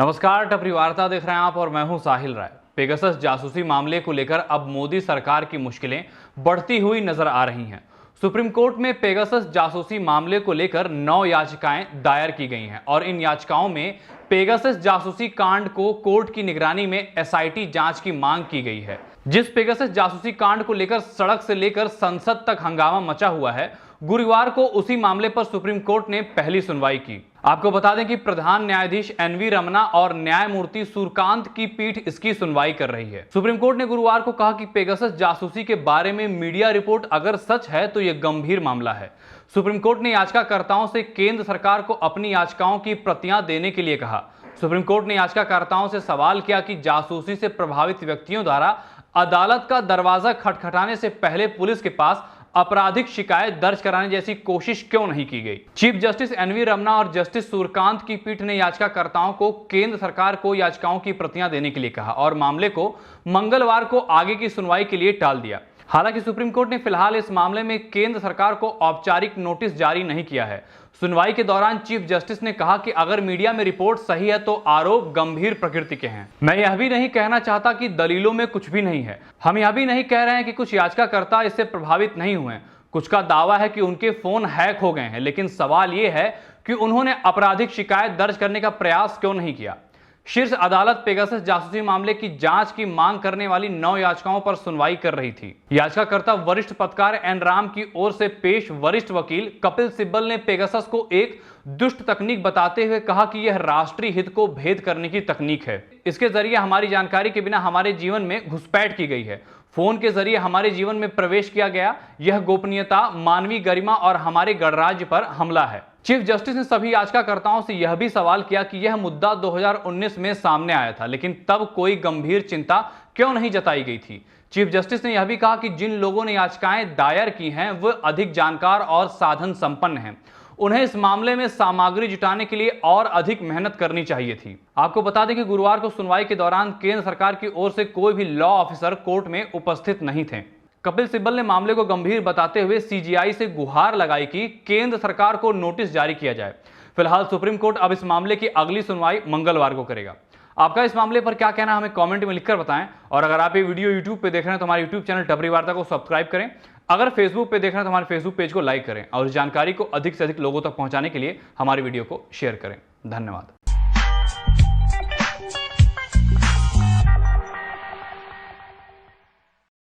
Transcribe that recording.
नमस्कार, टपरी वार्ता देख रहे हैं आप और मैं हूं साहिल राय। पेगासस जासूसी मामले को लेकर अब मोदी सरकार की मुश्किलें बढ़ती हुई नजर आ रही हैं। सुप्रीम कोर्ट में पेगासस जासूसी मामले को लेकर 9 याचिकाएं दायर की गई हैं और इन याचिकाओं में पेगासस जासूसी कांड को कोर्ट की निगरानी में एसआईटी जांच की मांग की गई है। जिस पेगासस जासूसी कांड को लेकर सड़क से लेकर संसद तक हंगामा मचा हुआ है, गुरुवार को उसी मामले पर सुप्रीम कोर्ट ने पहली सुनवाई की। आपको बता दें कि प्रधान न्यायाधीश एनवी रमना और न्यायमूर्ति सूर्यकांत की पीठ इसकी सुनवाई कर रही है। सुप्रीम कोर्ट ने गुरुवार को कहा कि पेगासस जासूसी के बारे में मीडिया रिपोर्ट अगर सच है तो यह गंभीर मामला है। सुप्रीम कोर्ट ने याचिकाकर्ताओं से केंद्र सरकार को अपनी याचिकाओं की प्रतियां देने के लिए कहा। सुप्रीम कोर्ट ने याचिकाकर्ताओं से सवाल किया कि जासूसी से प्रभावित व्यक्तियों द्वारा अदालत का दरवाजा खटखटाने से पहले पुलिस के पास आपराधिक शिकायत दर्ज कराने जैसी कोशिश क्यों नहीं की गई। चीफ जस्टिस एनवी रमना और जस्टिस सूर्यकांत की पीठ ने याचिकाकर्ताओं को केंद्र सरकार को याचिकाओं की प्रतियां देने के लिए कहा और मामले को मंगलवार को आगे की सुनवाई के लिए टाल दिया। हालांकि सुप्रीम कोर्ट ने फिलहाल इस मामले में केंद्र सरकार को औपचारिक नोटिस जारी नहीं किया है। सुनवाई के दौरान चीफ जस्टिस ने कहा कि अगर मीडिया में रिपोर्ट सही है तो आरोप गंभीर प्रकृति के हैं। मैं यह भी नहीं कहना चाहता कि दलीलों में कुछ भी नहीं है। हम यह भी नहीं कह रहे हैं कि कुछ याचिकाकर्ता इससे प्रभावित नहीं हुए। कुछ का दावा है कि उनके फोन हैक हो गए हैं, लेकिन सवाल यह है कि उन्होंने आपराधिक शिकायत दर्ज करने का प्रयास क्यों नहीं किया। शीर्ष अदालत पेगासस जासूसी मामले की जांच की मांग करने वाली 9 याचिकाओं पर सुनवाई कर रही थी। याचिकाकर्ता वरिष्ठ पत्रकार एन राम की ओर से पेश वरिष्ठ वकील कपिल सिब्बल ने पेगासस को एक दुष्ट तकनीक बताते हुए कहा कि यह राष्ट्रीय हित को भेद करने की तकनीक है। इसके जरिए हमारी जानकारी के बिना हमारे जीवन में घुसपैठ की गई है। फोन के जरिए हमारे जीवन में प्रवेश किया गया। यह गोपनीयता, मानवीय गरिमा और हमारे गणराज्य पर हमला है। चीफ जस्टिस ने सभी याचिकाकर्ताओं से यह भी सवाल किया कि यह मुद्दा 2019 में सामने आया था, लेकिन तब कोई गंभीर चिंता क्यों नहीं जताई गई थी। चीफ जस्टिस ने यह भी कहा कि जिन लोगों ने याचिकाएं दायर की हैं वह अधिक जानकार और साधन संपन्न हैं। उन्हें इस मामले में सामग्री जुटाने के लिए और अधिक मेहनत करनी चाहिए थी। आपको बता दें कि गुरुवार को सुनवाई के दौरान केंद्र सरकार की ओर से कोई भी लॉ ऑफिसर कोर्ट में उपस्थित नहीं थे। कपिल सिब्बल ने मामले को गंभीर बताते हुए सीजीआई से गुहार लगाई कि केंद्र सरकार को नोटिस जारी किया जाए। फिलहाल सुप्रीम कोर्ट अब इस मामले की अगली सुनवाई मंगलवार को करेगा। आपका इस मामले पर क्या कहना, हमें कमेंट में लिखकर बताएं। और अगर आप ये वीडियो यूट्यूब पे देख रहे हैं तो हमारे यूट्यूब चैनल टपरी वार्ता को सब्सक्राइब करें। अगर फेसबुक पे देख रहे हैं तो हमारे फेसबुक पेज को लाइक करें और इस जानकारी को अधिक से अधिक लोगों तक पहुंचाने के लिए हमारी वीडियो को शेयर करें। धन्यवाद।